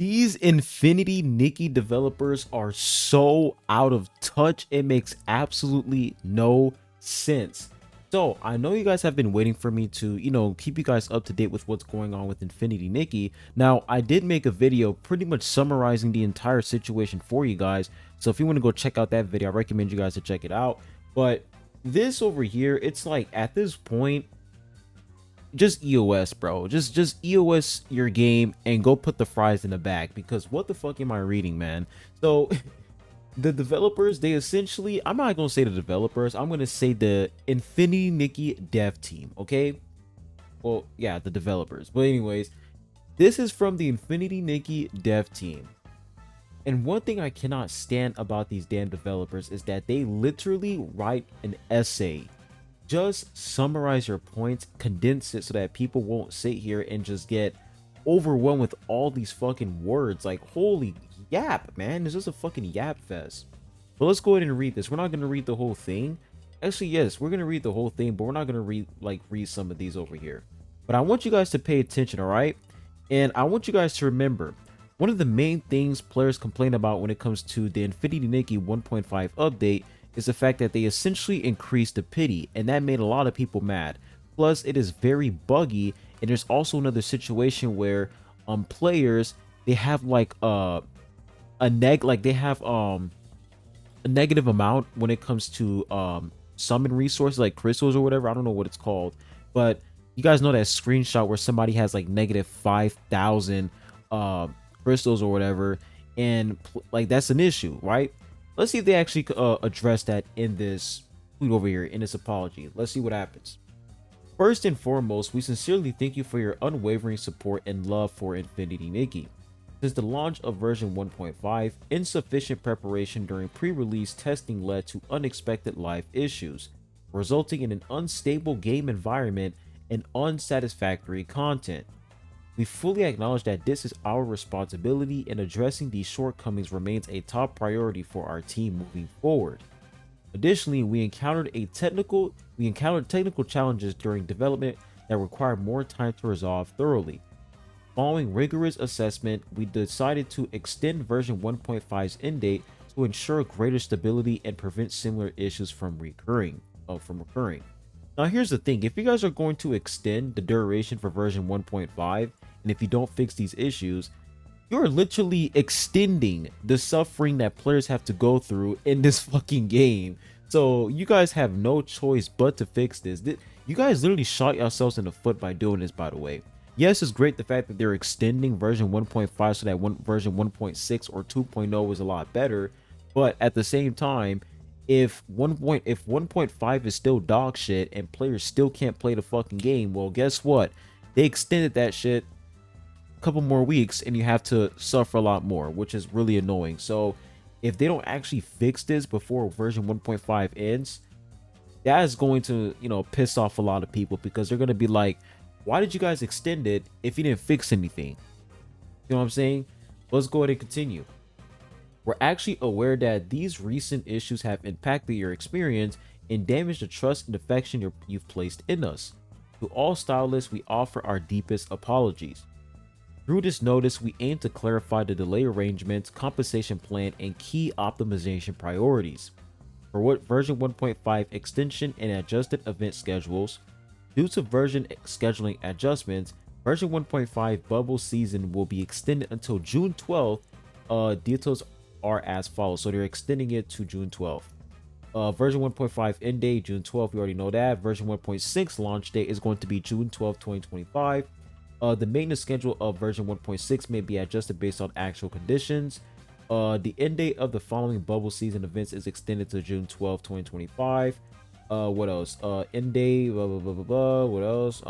These Infinity Nikki developers are so out of touch. It makes absolutely no sense. So I know you guys have been waiting for me to, keep you guys up to date with what's going on with Infinity Nikki. Now, I did make a video pretty much summarizing the entire situation for you guys. So if you want to go check out that video, I recommend you guys to check it out. But this over here, it's like at this point, just EOS, bro. Just EOS your game and go put the fries in the bag, because what the fuck am I reading, man? So the developers, they essentially, I'm not gonna say the developers, I'm gonna say the Infinity Nikki dev team, okay? Well, yeah, the developers. But anyways, this is from the Infinity Nikki dev team. And one thing I cannot stand about these damn developers is that they literally write an essay. Just summarize your points, condense it so that people won't sit here and just get overwhelmed with all these fucking words. Like, holy yap, man. This is a fucking yap fest. But let's go ahead and read this. We're not going to read the whole thing. Actually, yes, we're going to read the whole thing, but we're not going to read some of these over here. But I want you guys to pay attention, all right? And I want you guys to remember, one of the main things players complain about when it comes to the Infinity Nikki 1.5 update is the fact that they essentially increased the pity, and that made a lot of people mad. Plus, it is very buggy, and there's also another situation where players, they have like a negative amount when it comes to summon resources like crystals or whatever. I don't know what it's called, but you guys know that screenshot where somebody has like negative 5,000 crystals or whatever, and like that's an issue, right? Let's see if they actually address that in this tweet over here, in this apology. Let's see what happens. First and foremost, we sincerely thank you for your unwavering support and love for Infinity Nikki. Since the launch of version 1.5, insufficient preparation during pre-release testing led to unexpected live issues, resulting in an unstable game environment and unsatisfactory content. We fully acknowledge that this is our responsibility, and addressing these shortcomings remains a top priority for our team moving forward. Additionally, we encountered technical challenges during development that required more time to resolve thoroughly. Following rigorous assessment, we decided to extend version 1.5's end date to ensure greater stability and prevent similar issues from recurring. Now here's the thing, if you guys are going to extend the duration for version 1.5, and if you don't fix these issues, you're literally extending the suffering that players have to go through in this fucking game. So you guys have no choice but to fix this. You guys literally shot yourselves in the foot by doing this, by the way. Yes, it's great the fact that they're extending version 1.5 so that version 1.6 or 2.0 is a lot better, but at the same time, if 1.5 is still dog shit and players still can't play the fucking game, well, guess what? They extended that shit a couple more weeks and you have to suffer a lot more, which is really annoying. So if they don't actually fix this before version 1.5 ends, that is going to, piss off a lot of people, because they're going to be like, why did you guys extend it if you didn't fix anything? You know what I'm saying? Let's go ahead and continue. We're actually aware that these recent issues have impacted your experience and damaged the trust and affection you've placed in us. To all stylists, we offer our deepest apologies. Through this notice, we aim to clarify the delay arrangements, compensation plan, and key optimization priorities. For what version 1.5 extension and adjusted event schedules, due to version scheduling adjustments, version 1.5 bubble season will be extended until June 12th. Details are as follows. So they're extending it to June 12th. Version 1.5 end date June 12th. We already know that. Version 1.6 launch date is going to be June 12th, 2025. The maintenance schedule of version 1.6 may be adjusted based on actual conditions. The end date of the following bubble season events is extended to June 12th, 2025. What else? End date, blah, blah, blah, blah, blah. What else?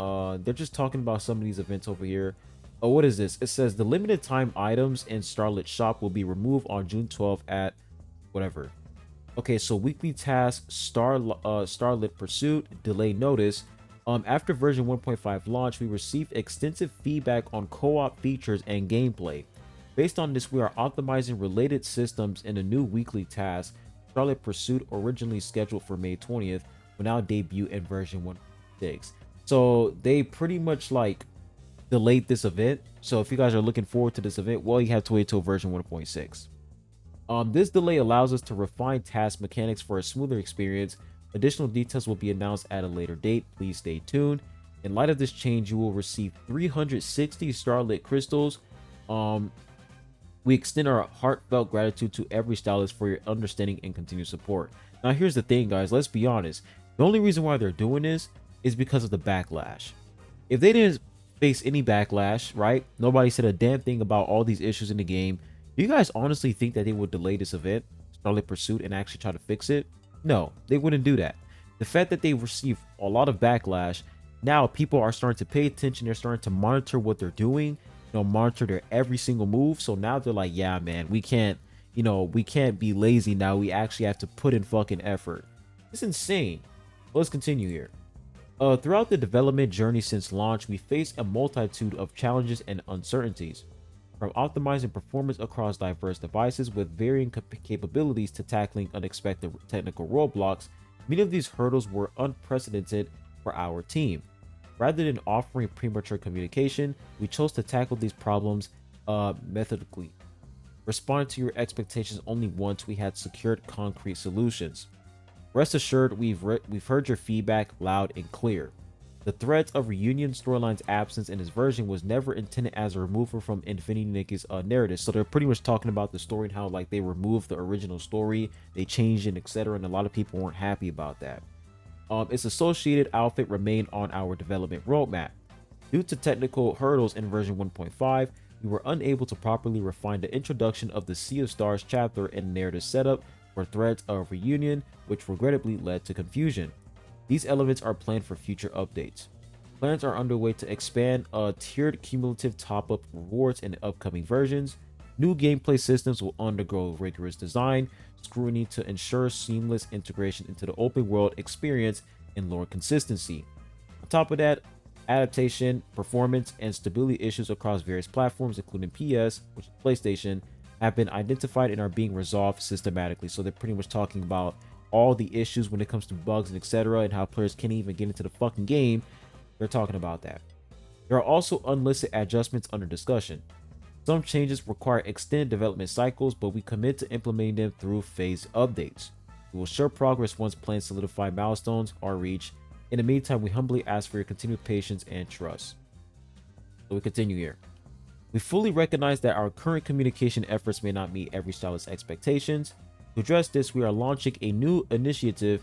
They're just talking about some of these events over here. Oh, what is this? It says the limited time items in Starlit Shop will be removed on June 12th at whatever. Okay, so weekly task, Starlit Pursuit, delay notice. After version 1.5 launch, we received extensive feedback on co-op features and gameplay. Based on this, we are optimizing related systems in a new weekly task. Starlit Pursuit, originally scheduled for May 20th, will now debut in version 1.6. So they pretty much like delayed this event. So if you guys are looking forward to this event, well, you have to wait till version 1.6. This delay allows us to refine task mechanics for a smoother experience. Additional details will be announced at a later date. Please stay tuned. In light of this change, you will receive 360 Starlit crystals. We extend our heartfelt gratitude to every stylist for your understanding and continued support. Now, here's the thing, guys. Let's be honest. The only reason why they're doing this is because of the backlash. If they didn't face any backlash, right? Nobody said a damn thing about all these issues in the game. Do you guys honestly think that they would delay this event, Starlit Pursuit, and actually try to fix it? No, they wouldn't do that. The fact that they received a lot of backlash, now people are starting to pay attention. They're starting to monitor what they're doing, monitor their every single move. So now they're like, yeah, man, we can't, we can't be lazy now. We actually have to put in fucking effort. It's insane. Let's continue here. Throughout the development journey since launch, we faced a multitude of challenges and uncertainties. From optimizing performance across diverse devices with varying capabilities to tackling unexpected technical roadblocks, many of these hurdles were unprecedented for our team. Rather than offering premature communication, we chose to tackle these problems methodically, responding to your expectations only once we had secured concrete solutions. Rest assured, we've heard your feedback loud and clear. The threads of Reunion storyline's absence in this version was never intended as a removal from Infinity Nikki's narrative. So they're pretty much talking about the story and how like they removed the original story, they changed it, etc. And a lot of people weren't happy about that. Its associated outfit remained on our development roadmap. Due to technical hurdles in version 1.5, we were unable to properly refine the introduction of the Sea of Stars chapter and narrative setup for Threads of Reunion, which regrettably led to confusion. These elements are planned for future updates. Plans are underway to expand tiered cumulative top-up rewards in the upcoming versions. New gameplay systems will undergo rigorous design scrutiny to ensure seamless integration into the open world experience and lore consistency. On top of that, adaptation, performance, and stability issues across various platforms, including PS, which is PlayStation, have been identified and are being resolved systematically. So they're pretty much talking about all the issues when it comes to bugs and etc. and how players can't even get into the fucking game. They're talking about that. There are also unlisted adjustments under discussion. Some changes require extended development cycles, but we commit to implementing them through phased updates. We will share progress once plans solidify milestones are reached. In the meantime, we humbly ask for your continued patience and trust. So we continue here. We fully recognize that our current communication efforts may not meet every stylist's expectations. To address this, we are launching a new initiative,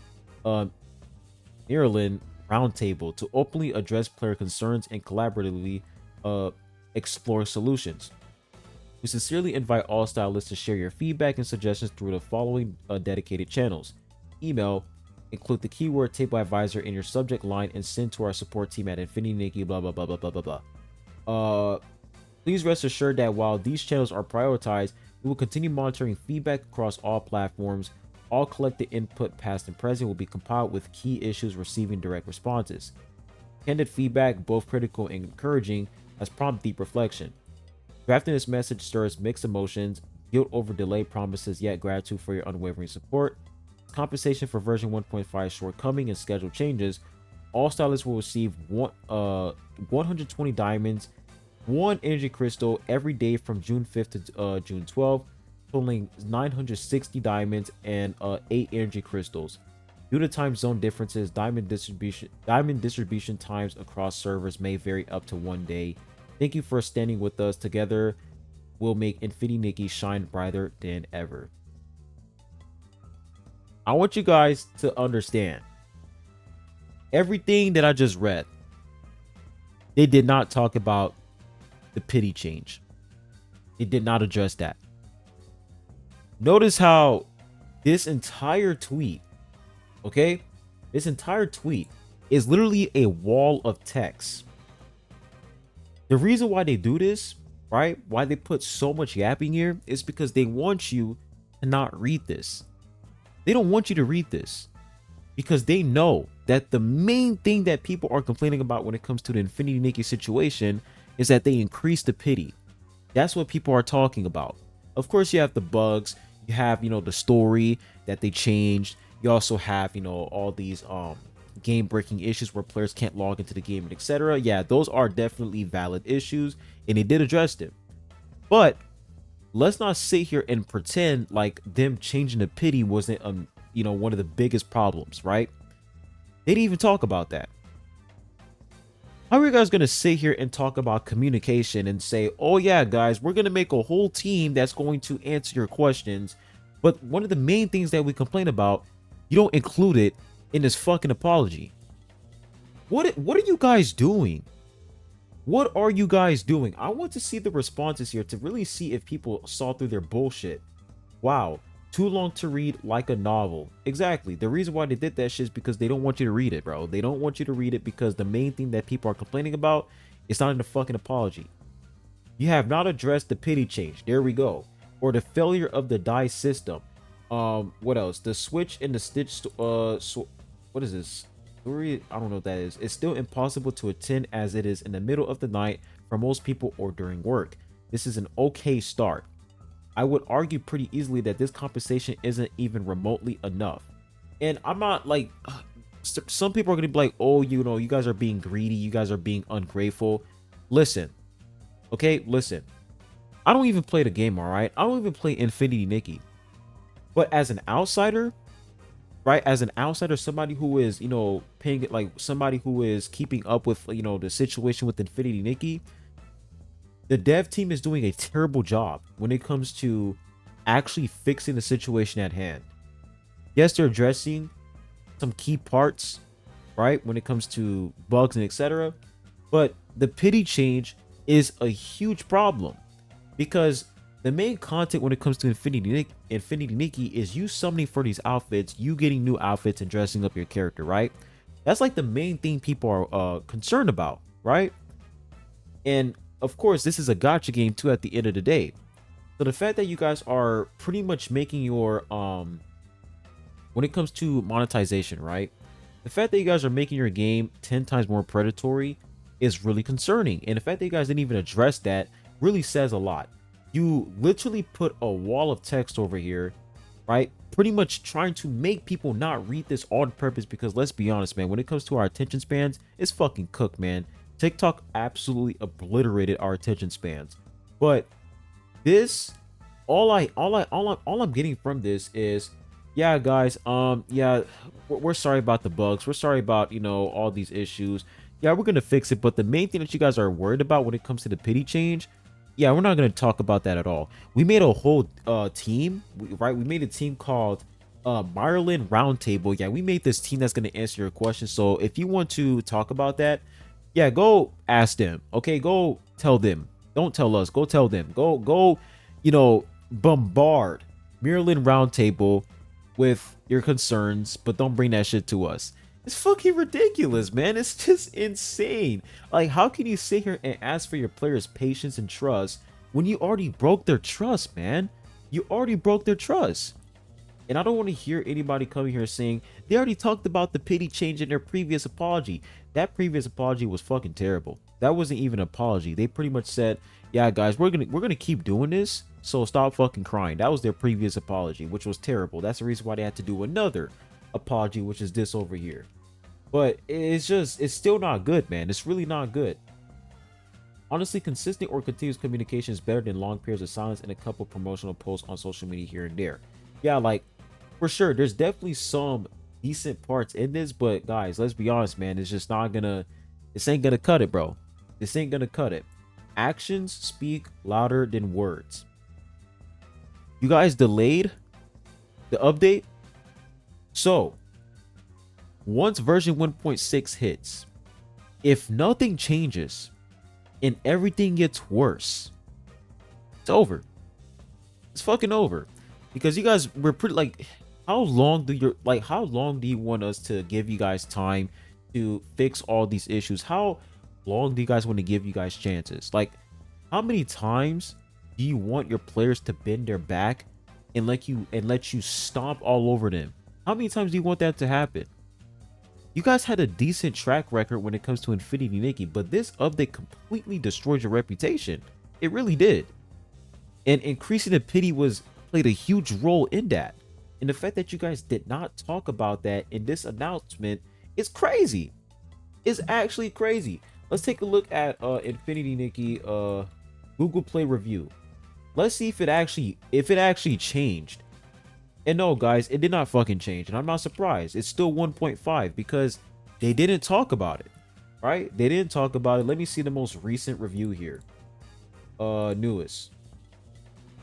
Maryland Roundtable, to openly address player concerns and collaboratively explore solutions. We sincerely invite all stylists to share your feedback and suggestions through the following dedicated channels. Email, include the keyword table advisor in your subject line and send to our support team at Infinity Nikki, blah, blah, blah, blah, blah, blah, blah. Please rest assured that while these channels are prioritized, we will continue monitoring feedback across all platforms. All collected input, past and present, will be compiled with key issues receiving direct responses. Candid feedback, both critical and encouraging, has prompted deep reflection. Drafting this message stirs mixed emotions, guilt over delayed promises, yet gratitude for your unwavering support. Compensation for version 1.5 shortcoming and schedule changes. All stylists will receive 120 diamonds, 1 energy crystal every day from June 5th to June 12th, totaling 960 diamonds and 8 energy crystals. Due to time zone differences, diamond distribution times across servers may vary up to 1 day. Thank you for standing with us. Together, we'll make Infinity Nikki shine brighter than ever. I want you guys to understand everything that I just read. They did not talk about the pity change. They did not address that. Notice how this entire tweet, okay, this entire tweet is literally a wall of text. The reason why they do this, right, why they put so much yapping here, is because they want you to not read this. They don't want you to read this because they know that the main thing that people are complaining about when it comes to the Infinity Nikki situation is that they increase the pity. That's what people are talking about. Of course, you have the bugs, you have, the story that they changed. You also have, all these game breaking issues where players can't log into the game and etc. Yeah, those are definitely valid issues, and they did address them. But let's not sit here and pretend like them changing the pity wasn't one of the biggest problems, right? They didn't even talk about that. How are you guys gonna sit here and talk about communication and say, oh yeah guys, we're gonna make a whole team that's going to answer your questions, but one of the main things that we complain about, you don't include it in this fucking apology? What are you guys doing? What are you guys doing? I want to see the responses here to really see if people saw through their bullshit. Wow, too long to read, like a novel. Exactly. The reason why they did that shit is because they don't want you to read it, bro. They don't want you to read it because the main thing that people are complaining about is not in the fucking apology. You have not addressed the pity change. There we go. Or the failure of the die system. What else? The switch and the stitch. What is this? Story? I don't know what that is. It's still impossible to attend as it is in the middle of the night for most people or during work. This is an okay start. I would argue pretty easily that this compensation isn't even remotely enough. And I'm not like, some people are going to be like, oh, you guys are being greedy. You guys are being ungrateful. Listen, okay, listen. I don't even play the game, all right? I don't even play Infinity Nikki. But as an outsider, right? As an outsider, somebody who is, paying it, like somebody who is keeping up with, the situation with Infinity Nikki, the dev team is doing a terrible job when it comes to actually fixing the situation at hand. Yes, they're addressing some key parts, right? When it comes to bugs and etc. But the pity change is a huge problem because the main content when it comes to Infinity Nikki is you summoning for these outfits, you getting new outfits and dressing up your character, right? That's like the main thing people are concerned about, right? And of course, this is a gacha game too at the end of the day. So the fact that you guys are pretty much making your when it comes to monetization, right? The fact that you guys are making your game 10 times more predatory is really concerning. And the fact that you guys didn't even address that really says a lot. You literally put a wall of text over here, right? Pretty much trying to make people not read this on purpose because let's be honest, man, when it comes to our attention spans, it's fucking cooked, man. TikTok absolutely obliterated our attention spans. But this, all I'm getting from this is, yeah, guys, yeah, we're sorry about the bugs. We're sorry about, all these issues. Yeah, we're gonna fix it. But the main thing that you guys are worried about when it comes to the pity change, yeah, we're not going to talk about that at all. We made a whole team, right? We made a team called Maryland Roundtable. Yeah, we made this team that's going to answer your questions. So if you want to talk about that, yeah, go ask them. Okay, go tell them. Don't tell us. Go tell them. Go, bombard Maryland Roundtable with your concerns, but don't bring that shit to us. It's fucking ridiculous, man. It's just insane. Like, how can you sit here and ask for your players' patience and trust when you already broke their trust, man? You already broke their trust. And I don't want to hear anybody coming here saying they already talked about the pity change in their previous apology. That previous apology was fucking terrible. That wasn't even an apology. They pretty much said, yeah, guys, we're gonna keep doing this, so stop fucking crying. That was their previous apology, which was terrible. That's the reason why they had to do another apology, which is this over here. But it's still not good, man. It's really not good. Honestly, consistent or continuous communication is better than long periods of silence and a couple promotional posts on social media here and there. Yeah, like, for sure, there's definitely some decent parts in this, but guys, let's be honest, man. It's just not gonna, this ain't gonna cut it, bro. This ain't gonna cut it. Actions speak louder than words. You guys delayed the update. So once version 1.6 hits, if nothing changes and everything gets worse, it's over. It's fucking over. Because you guys were pretty like, how long do you want us to give you guys time to fix all these issues? How long do you guys want to give you guys chances? Like, how many times do you want your players to bend their back and let you stomp all over them? How many times do you want that to happen? You guys had a decent track record when it comes to Infinity Nikki, but this update completely destroyed your reputation. It really did. And increasing the pity played a huge role in that. And the fact that you guys did not talk about that in this announcement It's crazy. It's actually crazy. Let's take a look at Infinity Nikki Google Play review. Let's see if it actually changed. And no, guys, it did not fucking change, and I'm not surprised. It's still 1.5 because they didn't talk about it, right? They didn't talk about it. Let me see the most recent review here. Newest.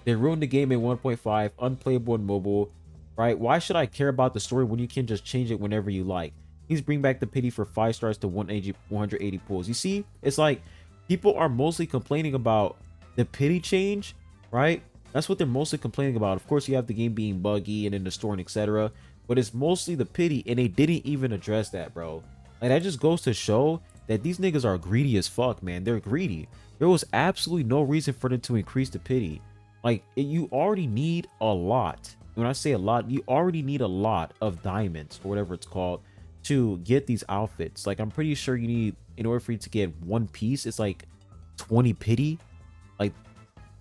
They ruined the game in 1.5, unplayable in mobile, right? Why should I care about the story when you can just change it whenever you like? Please bring back the pity for 5 stars to 180 pulls. You see, it's like people are mostly complaining about the pity change, right? That's what they're mostly complaining about. Of course, you have the game being buggy and in the store and etc. But it's mostly the pity, and they didn't even address that, bro. Like, that just goes to show that these niggas are greedy as fuck, man. They're greedy. There was absolutely no reason for them to increase the pity. Like, you already need a lot. When I say a lot, you already need a lot of diamonds or whatever it's called to get these outfits. Like, I'm pretty sure you need, in order for you to get one piece, it's like 20 pity. Like,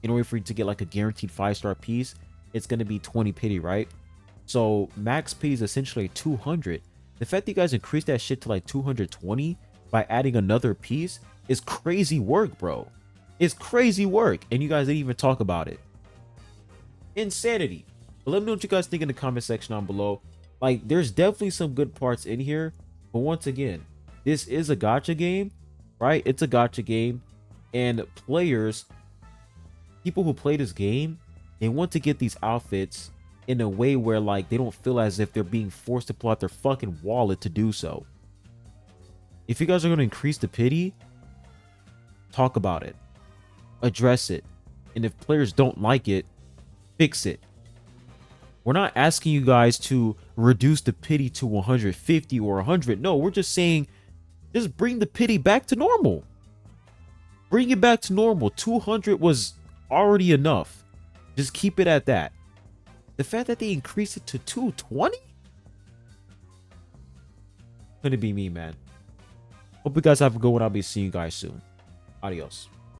in order for you to get like a guaranteed 5-star piece, it's going to be 20 pity, right? So max pity is essentially 200. The fact that you guys increased that shit to like 220 by adding another piece is crazy work, bro. It's crazy work, and you guys didn't even talk about it. Insanity. But let me know what you guys think in the comment section down below. Like, there's definitely some good parts in here, but once again, this is a gacha game, right? It's a gacha game, and people who play this game, they want to get these outfits in a way where like they don't feel as if they're being forced to pull out their fucking wallet to do so. If you guys are going to increase the pity, talk about it, address it, and if players don't like it, fix it. We're not asking you guys to reduce the pity to 150 or 100. No, we're just saying just bring the pity back to normal. Bring it back to normal. 200 was already enough. Just keep it at that. The fact that they increased it to 220? Couldn't be me, man. Hope you guys have a good one. I'll be seeing you guys soon. Adios.